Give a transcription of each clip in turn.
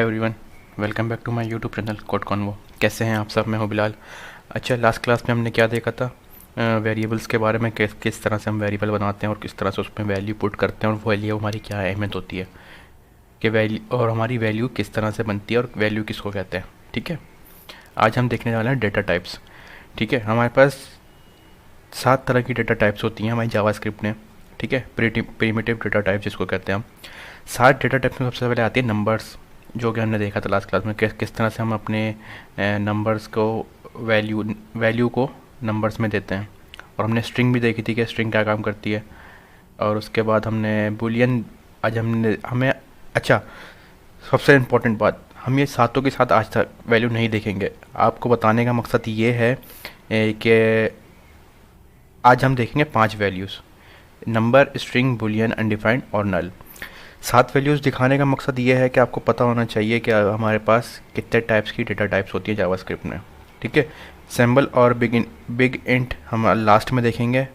Everyone, welcome back to my YouTube channel Code Convo. कैसे हैं आप सब? मैं हूं बिलाल। अच्छा, लास्ट क्लास में हमने क्या देखा था? वेरिएबल्स के बारे में, किस तरह से हम वेरिएबल बनाते हैं और किस तरह से उसमें वैल्यू पुट करते हैं और वैल्यू हमारी क्या अहमियत होती है कि वैल्यू और हमारी वैल्यू किस तरह से बनती है और वैल्यू किसको कहते हैं। ठीक है, आज हम देखने वाले हैं डेटा टाइप्स। ठीक है, हमारे पास 7 तरह की डेटा टाइप्स होती हैं हमारी जावास्क्रिप्ट में। ठीक है, प्रिमिटिव डेटा टाइप जिसको कहते हैं हम। 7 डेटा टाइप्स में सबसे पहले आती है नंबर्स, जो कि हमने देखा था लास्ट क्लास में किस तरह से हम अपने नंबर्स को वैल्यू को नंबर्स में देते हैं। और हमने स्ट्रिंग भी देखी थी कि स्ट्रिंग क्या काम करती है। और उसके बाद हमने बुलियन, आज हमने हमें अच्छा, सबसे इम्पोर्टेंट बात, हम ये सातों के साथ आज तक वैल्यू नहीं देखेंगे। आपको बताने का मकसद ये है कि आज हम देखेंगे 5 values: number, string, Boolean, undefined और नल। 7 वैल्यूज़ दिखाने का मकसद ये है कि आपको पता होना चाहिए कि हमारे पास कितने टाइप्स की डेटा टाइप्स होती है जावास्क्रिप्ट में। ठीक है, सिंबल और बिग इंट हम लास्ट में देखेंगे,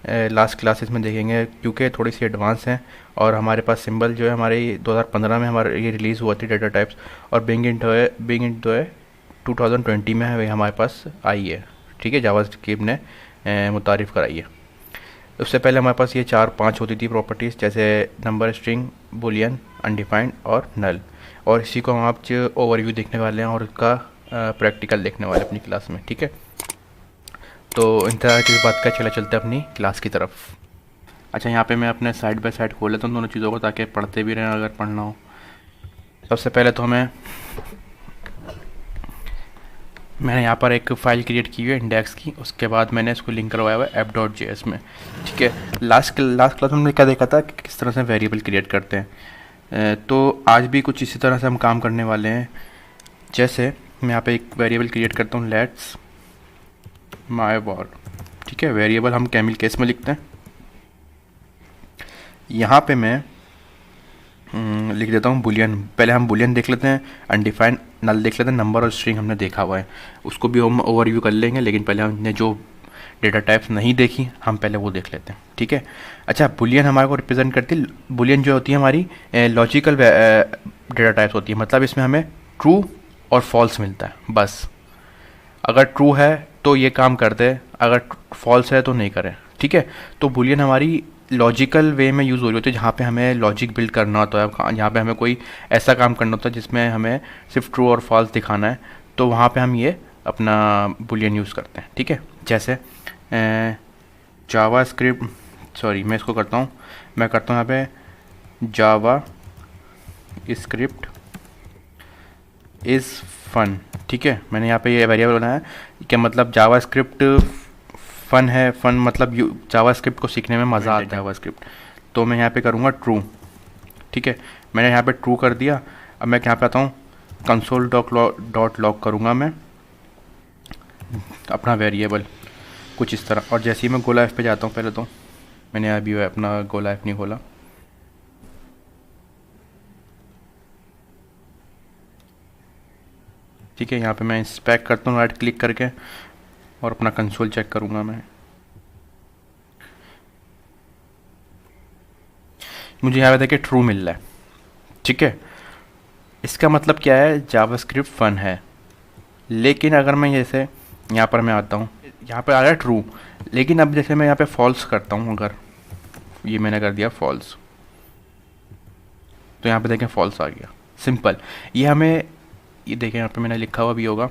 लास्ट क्लासेस में देखेंगे, क्योंकि थोड़ी सी एडवांस हैं। और हमारे पास सिंबल जो है, हमारे 2015 में हमारे ये रिलीज़ हुआ थी डेटा टाइप्स। और बिग इंट जो है 2020 में है, हमारे पास आई है। ठीक है, जावास्क्रिप्ट ने मुतारिफ़ कराई है। उससे पहले हमारे पास ये 4-5 होती थी प्रॉपर्टीज़, जैसे नंबर, स्ट्रिंग, बुलियन, अनडिफाइंड और नल। और इसी को हम आज ओवरव्यू देखने वाले हैं और उसका प्रैक्टिकल देखने वाले अपनी क्लास में। ठीक है, तो इन तरह की बात का चलते हैं अपनी क्लास की तरफ। अच्छा, यहाँ पे मैं अपने साइड बाय साइड खोल लेता हूँ दोनों चीज़ों को, ताकि पढ़ते भी रहें अगर पढ़ना हो। सबसे पहले तो मैंने यहाँ पर एक फ़ाइल क्रिएट की हुई है इंडेक्स की। उसके बाद मैंने इसको लिंक करवाया हुआ है app.js में। ठीक है, लास्ट क्लास में हमने क्या देखा था कि किस तरह से वेरिएबल क्रिएट करते हैं। तो आज भी कुछ इसी तरह से हम काम करने वाले हैं। जैसे मैं यहाँ पे एक वेरिएबल क्रिएट करता हूँ, लेट्स माय वॉर। ठीक है, वेरिएबल हम कैमिल केस में लिखते हैं। यहाँ पे मैं लिख देता हूँ बुलियन। पहले हम बुलियन देख लेते हैं, अनडिफाइंड, नल देख लेते हैं, नंबर और स्ट्रिंग हमने देखा हुआ है, उसको भी हम ओवरव्यू कर लेंगे। लेकिन पहले हमने जो डेटा टाइप्स नहीं देखी, हम पहले वो देख लेते हैं। ठीक है, अच्छा, बुलियन हमारे को रिप्रेजेंट करती है। बुलियन जो होती है हमारी लॉजिकल डेटा टाइप्स होती है, मतलब इसमें हमें ट्रू और फॉल्स मिलता है बस। अगर ट्रू है तो ये काम कर दे, अगर फॉल्स है तो नहीं करे। ठीक है, तो बुलियन हमारी लॉजिकल वे में यूज़ हो रही होती है, जहाँ पे हमें लॉजिक बिल्ड करना होता है, जहाँ पे हमें कोई ऐसा काम करना होता है जिसमें हमें सिर्फ ट्रू और फॉल्स दिखाना है। तो वहाँ पे हम ये अपना बुलियन यूज़ करते हैं। ठीक है, जैसे जावा स्क्रिप्ट, सॉरी मैं इसको करता हूँ, मैं करता हूँ यहाँ पे जावा स्क्रिप्ट इज़ फन। ठीक है, मैंने यहाँ पे ये वेरिएबल बनाया है कि मतलब जावा स्क्रिप्ट फ़न है। फ़न मतलब जावा स्क्रिप्ट को सीखने में मज़ा आता है जावा स्क्रिप्ट। तो मैं यहाँ पे करूँगा ट्रू। ठीक है, मैंने यहाँ पे ट्रू कर दिया। अब मैं यहाँ पे आता हूँ, कंसोल डॉट लॉग करूँगा मैं अपना वेरिएबल कुछ इस तरह। और जैसे ही मैं गो लाइफ पे जाता हूँ, पहले तो मैंने अभी अपना गो लाइफ नहीं खोला। ठीक है, यहाँ पे मैं इंस्पेक्ट करता हूँ राइट क्लिक करके और अपना कंसोल चेक करूँगा मैं। मुझे यहाँ पे देखिए ट्रू मिल रहा है। ठीक है, इसका मतलब क्या है, जावास्क्रिप्ट फन है। लेकिन अगर मैं जैसे यहाँ पर मैं आता हूँ, यहाँ पर आ रहा है ट्रू, लेकिन अब जैसे मैं यहाँ पे फॉल्स करता हूँ, अगर ये मैंने कर दिया फॉल्स, तो यहाँ पे देखें फॉल्स आ गया। सिंपल, ये हमें, ये देखें यहाँ पे मैंने लिखा हुआ भी होगा,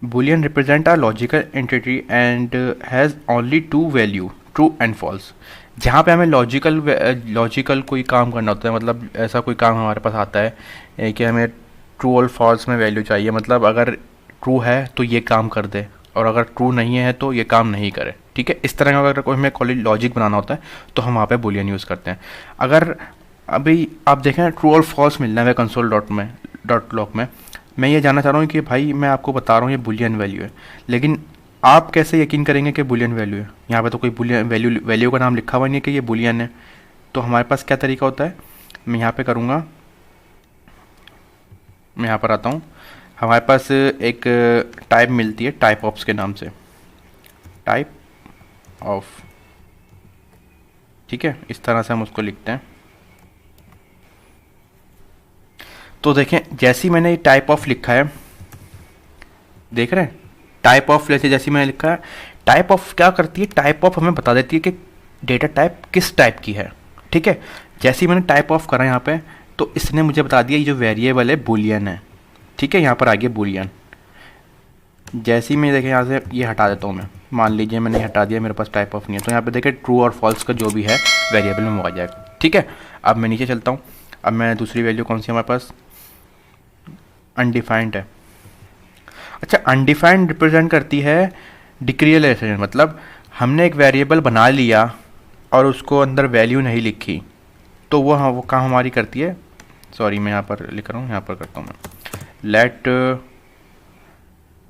boolean represent a logical entity and has only 2 value, true and false. जहाँ पे हमें लॉजिकल कोई काम करना होता है, मतलब ऐसा कोई काम हमारे पास आता है कि हमें ट्रू और फॉल्स में वैल्यू चाहिए, मतलब अगर ट्रू है तो ये काम कर दे और अगर ट्रू नहीं है तो ये काम नहीं करे। ठीक है, इस तरह का अगर कोई हमें कॉलेज लॉजिक बनाना होता है तो हम वहाँ पे बुलियन यूज़ करते हैं। अगर अभी आप देखें ट्रू और फॉल्स मिलना है कंसोल डॉट लॉग में, मैं ये जानना चाह रहा हूँ कि भाई मैं आपको बता रहा हूँ ये बुलियन वैल्यू है, लेकिन आप कैसे यकीन करेंगे कि बुलियन वैल्यू है? यहाँ पे तो कोई बुलियन वैल्यू का नाम लिखा हुआ नहीं है कि ये बुलियन है। तो हमारे पास क्या तरीका होता है, मैं यहाँ पे करूँगा, मैं यहाँ पर आता हूँ, हमारे पास एक टाइप मिलती है टाइप ऑफ्स के नाम से, टाइप ऑफ। ठीक है, इस तरह से हम उसको लिखते हैं। तो देखें जैसे ही मैंने टाइप ऑफ लिखा है, देख रहे हैं टाइप ऑफ, जैसे मैंने लिखा है टाइप ऑफ क्या करती है, टाइप ऑफ हमें बता देती है कि डेटा टाइप किस टाइप की है। ठीक है, जैसे ही मैंने टाइप ऑफ करा यहाँ पे, तो इसने मुझे बता दिया ये जो वेरिएबल है बूलियन है। ठीक है, यहाँ पर आ गया बूलियन। जैसे ही मैं देखें यहाँ से ये हटा देता हूँ मैं, मान लीजिए मैंने हटा दिया, मेरे पास टाइप ऑफ नहीं है, तो यहाँ पे देखें ट्रू और फॉल्स का जो भी है वेरिएबल में वो आ जाएगा। ठीक है, अब मैं नीचे चलता हूँ। अब मैं दूसरी वैल्यू कौन सी हमारे पास, अनडिफाइंड है। अच्छा, अनडिफाइंड रिप्रेजेंट करती है डिक्रियलाइजेशन, मतलब हमने एक वेरिएबल बना लिया और उसको अंदर वैल्यू नहीं लिखी, तो वो काम हमारी करती है, सॉरी मैं यहाँ पर लिख रहा हूँ, यहाँ पर करता हूँ मैं, let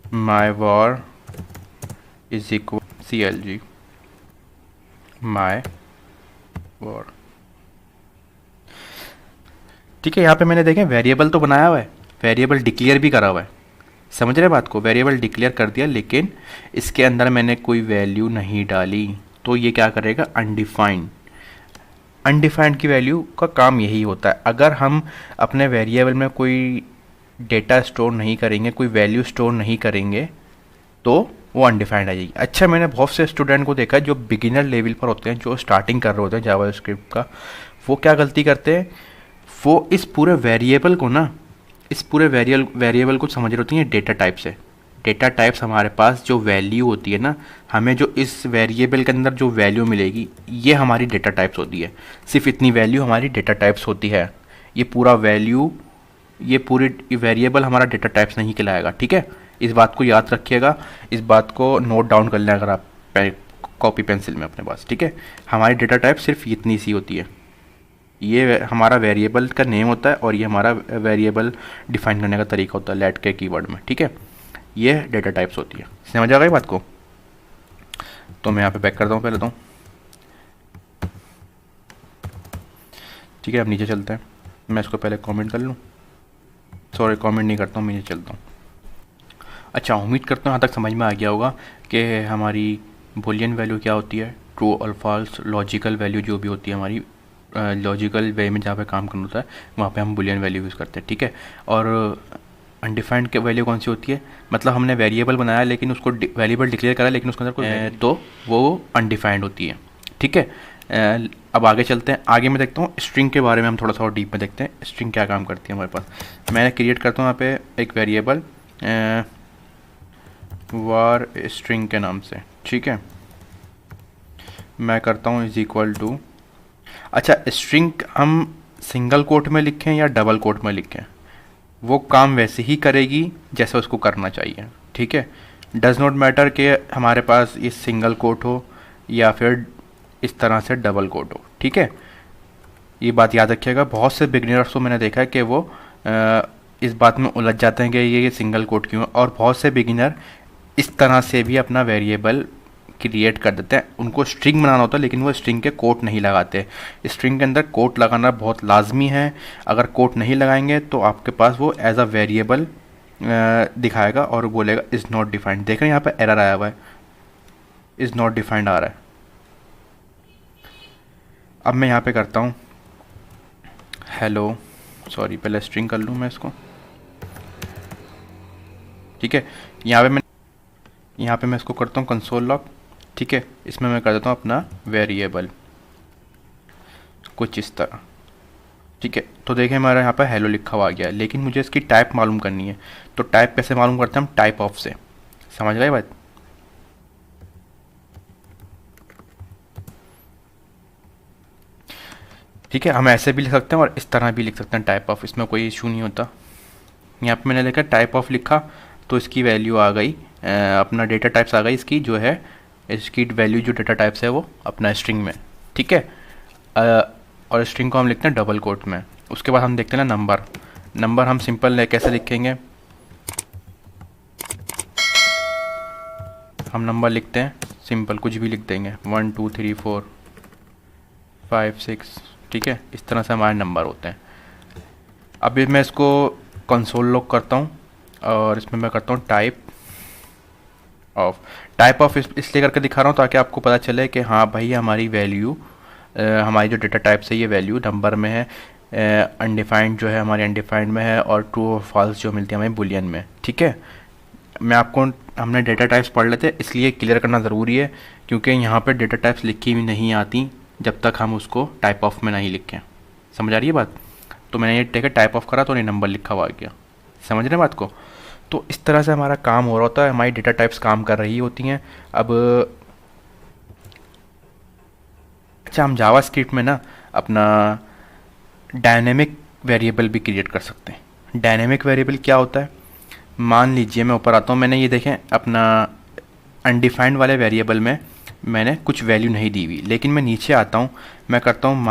my war is equal CLG my war. ठीक है, यहाँ पे मैंने देखें वेरिएबल तो बनाया हुआ है, वेरिएबल डिक्लेयर भी करा हुआ है, समझ रहे बात को, वेरिएबल डिक्लेयर कर दिया लेकिन इसके अंदर मैंने कोई वैल्यू नहीं डाली, तो ये क्या करेगा, अनडिफाइंड। अनडिफाइंड की वैल्यू का काम यही होता है, अगर हम अपने वेरिएबल में कोई डेटा स्टोर नहीं करेंगे, कोई वैल्यू स्टोर नहीं करेंगे, तो वो अनडिफाइंड आ जाएगी। अच्छा, मैंने बहुत से स्टूडेंट को देखा जो बिगिनर लेवल पर होते हैं, जो स्टार्टिंग कर रहे होते हैं जावास्क्रिप्ट का, वो क्या गलती करते हैं, वो इस पूरे वेरिएबल को ना, इस पूरे वेरिएबल को समझ रहे होती हैं डेटा टाइप से। डेटा टाइप्स हमारे पास जो वैल्यू होती है ना, हमें जो इस वेरिएबल के अंदर जो वैल्यू मिलेगी, ये हमारी डेटा टाइप्स होती है, सिर्फ इतनी वैल्यू हमारी डेटा टाइप्स होती है। ये पूरा वैल्यू, ये पूरी वेरिएबल हमारा डेटा टाइप्स नहीं कहलाएगा। ठीक है, इस बात को याद रखिएगा, इस बात को नोट डाउन कर लें अगर आप कॉपी पेंसिल में अपने पास। ठीक है, हमारी डेटा टाइप सिर्फ इतनी सी होती है, ये हमारा वेरिएबल का नेम होता है और ये हमारा वेरिएबल डिफाइन करने का तरीका होता है लेट के कीवर्ड में। ठीक है, ये डेटा टाइप्स होती है, समझ आ गई बात को। तो मैं यहाँ पे बैक करता हूँ पहले तो। ठीक है, अब नीचे चलते हैं, मैं इसको पहले कमेंट कर लूँ, सॉरी कमेंट नहीं करता हूँ, नीचे चलता हूँ। अच्छा, उम्मीद करता हूँ यहाँ तक समझ में आ गया होगा कि हमारी बूलियन वैल्यू क्या होती है, ट्रू और फॉल्स, लॉजिकल वैल्यू जो भी होती है हमारी, लॉजिकल वे में जहाँ पे काम करना होता है वहाँ पे हम बूलियन वैल्यू यूज़ करते हैं। ठीक है, और अनडिफाइंड के वैल्यू कौन सी होती है, मतलब हमने वेरिएबल बनाया लेकिन उसको वेरिएबल डिक्लेयर करा लेकिन उसके अंदर कोई तो वो अनडिफाइंड होती है। ठीक है, अब आगे चलते हैं, आगे मैं देखता हूँ स्ट्रिंग के बारे में, हम थोड़ा सा और डीप में देखते हैं स्ट्रिंग क्या काम करती है हमारे पास। मैं क्रिएट करता हूँ यहाँ पे एक वेरिएबल वार स्ट्रिंग के नाम से। ठीक है, मैं करता हूँ इज इक्वल टू, अच्छा स्ट्रिंग हम सिंगल कोट में लिखें या डबल कोट में लिखें, वो काम वैसे ही करेगी जैसे उसको करना चाहिए। ठीक है, डज नॉट मैटर कि हमारे पास ये सिंगल कोट हो या फिर इस तरह से डबल कोट हो। ठीक है, ये बात याद रखिएगा, बहुत से बिगिनर्स को मैंने देखा है कि वो इस बात में उलझ जाते हैं कि ये सिंगल कोट क्यों है, और बहुत से बिगिनर इस तरह से भी अपना वेरिएबल क्रिएट कर देते हैं। उनको स्ट्रिंग बनाना होता है लेकिन वो स्ट्रिंग के कोट नहीं लगाते। स्ट्रिंग के अंदर कोट लगाना बहुत लाजमी है, अगर कोट नहीं लगाएंगे तो आपके पास वो एज अ वेरिएबल दिखाएगा और बोलेगा इज़ नॉट डिफाइंड। देख रहे हैं यहाँ पे एरर आया हुआ है, इज़ नॉट डिफाइंड आ रहा है। अब मैं यहाँ पे करता हूँ हेलो, सॉरी पहले स्ट्रिंग कर लूँ मैं इसको। ठीक है, यहाँ पे मैं इसको करता हूँ कंसोल लॉग। ठीक है, इसमें मैं कर देता हूँ अपना वेरिएबल कुछ इस तरह। ठीक है, तो देखें हमारा यहाँ पर हेलो लिखा हुआ आ गया है, लेकिन मुझे इसकी टाइप मालूम करनी है, तो टाइप कैसे मालूम करते हैं हम, टाइप ऑफ से। समझ गए बात। ठीक है, हम ऐसे भी लिख सकते हैं और इस तरह भी लिख सकते हैं टाइप ऑफ, इसमें कोई इशू नहीं होता। यहाँ पे मैंने लिखा टाइप ऑफ लिखा तो इसकी वैल्यू आ गई, अपना डेटा टाइप्स आ गई इसकी, जो है इसकी वैल्यू जो डेटा टाइप्स है वो अपना स्ट्रिंग में। ठीक है, और स्ट्रिंग को हम लिखते हैं डबल कोट में। उसके बाद हम देखते हैं ना नंबर हम सिंपल कैसे लिखेंगे, हम नंबर लिखते हैं सिंपल, कुछ भी लिख देंगे 1 2 3 4 5 6। ठीक है, इस तरह से हमारे नंबर होते हैं। अभी मैं इसको कंसोल लॉग करता हूँ और इसमें मैं करता हूँ टाइप ऑफ इसलिए करके दिखा रहा हूँ ताकि आपको पता चले कि हाँ भाई हमारी वैल्यू, हमारी जो डेटा टाइप से ये वैल्यू नंबर में है। अनडिफाइंड जो है हमारे अनडिफाइंड में है, और ट्रू और फॉल्स जो मिलती है हमें बुलियन में। ठीक है, मैं आपको, हमने डेटा टाइप्स पढ़ लेते हैं इसलिए क्लियर करना ज़रूरी है, क्योंकि यहाँ पे डेटा टाइप्स लिखी हुई नहीं आती जब तक हम उसको टाइप ऑफ में नहीं लिखें। समझ आ रही है बात? तो मैंने ये टेक टाइप ऑफ करा तो ये नंबर लिखा हुआ आ गया। समझ रहे हैं बात को? तो इस तरह से हमारा काम हो रहा होता है, हमारी डेटा टाइप्स काम कर रही होती हैं। अब अच्छा, हम जावास्क्रिप्ट में ना अपना डायनेमिक वेरिएबल भी क्रिएट कर सकते हैं। डायनेमिक वेरिएबल क्या होता है? मान लीजिए मैं ऊपर आता हूँ, मैंने ये देखें अपना अनडिफाइंड वाले वेरिएबल में मैंने कुछ वैल्यू नहीं दी हुई, लेकिन मैं नीचे आता हूँ, मैं करता हूँ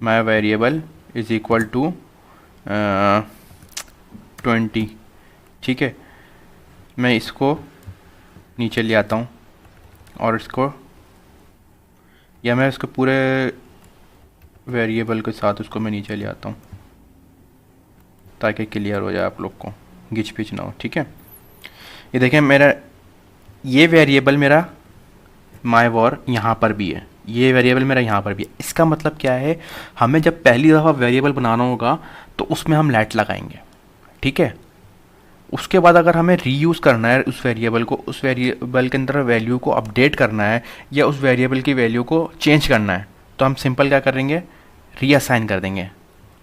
माई वेरिएबल इज़ इक्वल टू 20। ठीक है, मैं इसको नीचे ले आता हूँ और इसको, या मैं इसको पूरे वेरिएबल के साथ उसको मैं नीचे ले आता हूँ ताकि क्लियर हो जाए आप लोग को, गिच पिच ना हो। ठीक है, ये देखें मेरा ये वेरिएबल मेरा माई वॉर यहाँ पर भी है, ये वेरिएबल मेरा यहाँ पर भी है। इसका मतलब क्या है, हमें जब पहली दफ़ा वेरिएबल बनाना होगा तो उसमें हम लेट लगाएंगे। ठीक है, उसके बाद अगर हमें रीयूज़ करना है उस वेरिएबल को, उस वेरिएबल के अंदर वैल्यू को अपडेट करना है या उस वेरिएबल की वैल्यू को चेंज करना है, तो हम सिंपल क्या करेंगे, रीअसाइन कर देंगे।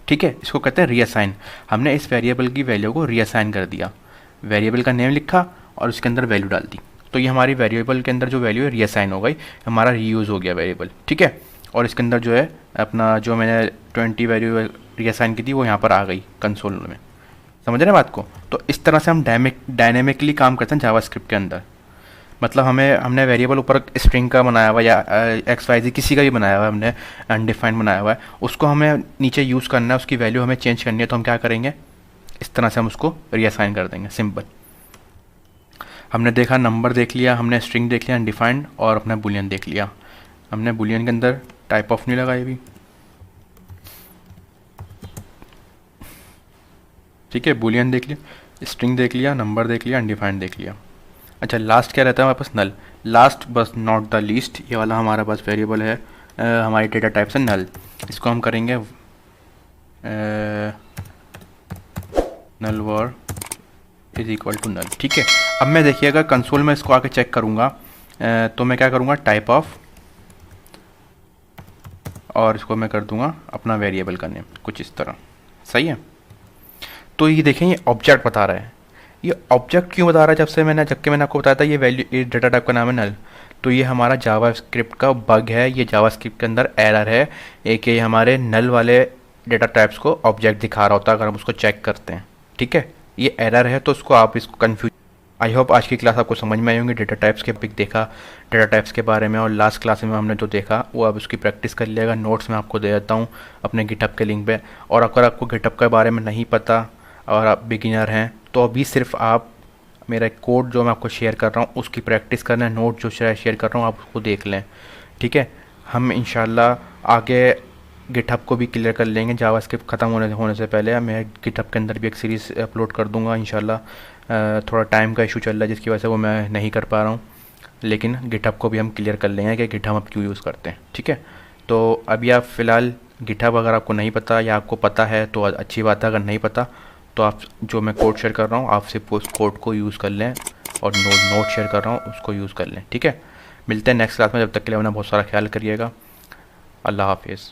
ठीक है, इसको कहते हैं रीअसाइन। हमने इस वेरिएबल की वैल्यू को रीअसाइन कर दिया, वेरिएबल का नेम लिखा और उसके अंदर वैल्यू डाल दी, तो ये हमारी वेरिएबल के अंदर जो वैल्यू है रीअसाइन हो गई, हमारा रीयूज़ हो गया वेरिएबल। ठीक है, और इसके अंदर जो है अपना जो मैंने 20 वैल्यू रीअसाइन की थी वो यहाँ पर आ गई कंसोल में। समझ रहे हैं बात को? तो इस तरह से हम डायनेमिकली काम करते हैं जावास्क्रिप्ट के अंदर। मतलब हमने वेरिएबल ऊपर स्ट्रिंग का बनाया हुआ या XYZ किसी का भी बनाया हुआ है, हमने अनडिफाइंड बनाया हुआ है, उसको हमें नीचे यूज़ करना है, उसकी वैल्यू हमें चेंज करनी है, तो हम क्या करेंगे, इस तरह से हम उसको रीअसाइन कर देंगे। सिंपल। हमने देखा, नंबर देख लिया, हमने स्ट्रिंग देख लिया अनडिफाइंड, और अपना बुलियन देख लिया। हमने बुलियन के अंदर टाइप ऑफ नहीं लगाई अभी। ठीक है, बुलियन देख लिया, स्ट्रिंग देख लिया, नंबर देख लिया, अनडिफाइंड देख लिया। अच्छा, लास्ट क्या रहता है हमारे पास, नल। लास्ट बस नॉट द लीस्ट, ये वाला हमारे पास वेरिएबल है, हमारी डेटा टाइप से नल। इसको हम करेंगे null war is equal to null. ठीक है, अब मैं देखिएगा कंसोल में इसको आके चेक करूँगा, तो मैं क्या करूँगा, टाइप ऑफ, और इसको मैं कर दूँगा अपना वेरिएबल का नेम कुछ इस तरह। सही है, तो ये देखें ये ऑब्जेक्ट बता रहा है। ये ऑब्जेक्ट क्यों बता रहा है, जबकि मैंने आपको बताया था ये वैल्यू, ये डेटा टाइप का नाम है नल। तो ये हमारा जावास्क्रिप्ट का बग है, ये जावास्क्रिप्ट के अंदर एरर है, एक ये हमारे नल वाले डेटा टाइप्स को ऑब्जेक्ट दिखा रहा होता है अगर हम उसको चेक करते हैं। ठीक है, ये एरर है, तो उसको आप इसको कन्फ्यूज। आई होप आज की क्लास आपको समझ में आई होंगी। डेटा टाइप्स के पिक देखा डेटा टाइप्स के बारे में, और लास्ट क्लास में हमने जो देखा वो अब उसकी प्रैक्टिस कर लिएगा। नोट्स मैं आपको दे देता हूँ अपने गिटहब के लिंक पे। और अगर आपको गिटहब के बारे में नहीं पता और आप बिगिनर हैं, तो अभी सिर्फ आप मेरा कोड जो मैं आपको शेयर कर रहा हूँ उसकी प्रैक्टिस करना है, नोट जो शेयर कर रहा हूँ आप उसको देख लें। ठीक है, हम इंशाल्लाह आगे गिटहब को भी क्लियर कर लेंगे। जावास्क्रिप्ट ख़त्म होने से पहले मैं गिटहब के अंदर भी एक सीरीज़ अपलोड कर दूंगा इंशाल्लाह। थोड़ा टाइम का इशू चल रहा है जिसकी वजह से वो मैं नहीं कर पा रहा हूँ, लेकिन गिटहब को भी हम क्लियर कर लेंगे कि गिटहब हम क्यों यूज़ करते हैं। ठीक है, तो अभी आप फ़िलहाल गिटहब अगर आपको नहीं पता या आपको पता है तो अच्छी बात है, अगर नहीं पता तो आप जो मैं कोड शेयर कर रहा हूँ आप सिर्फ उस कोड को यूज़ कर लें, और नोट शेयर कर रहा हूँ उसको यूज़ कर लें। ठीक है, मिलते हैं नेक्स्ट क्लास में, जब तक के लिए अपना बहुत सारा ख्याल करिएगा। अल्लाह हाफिज़।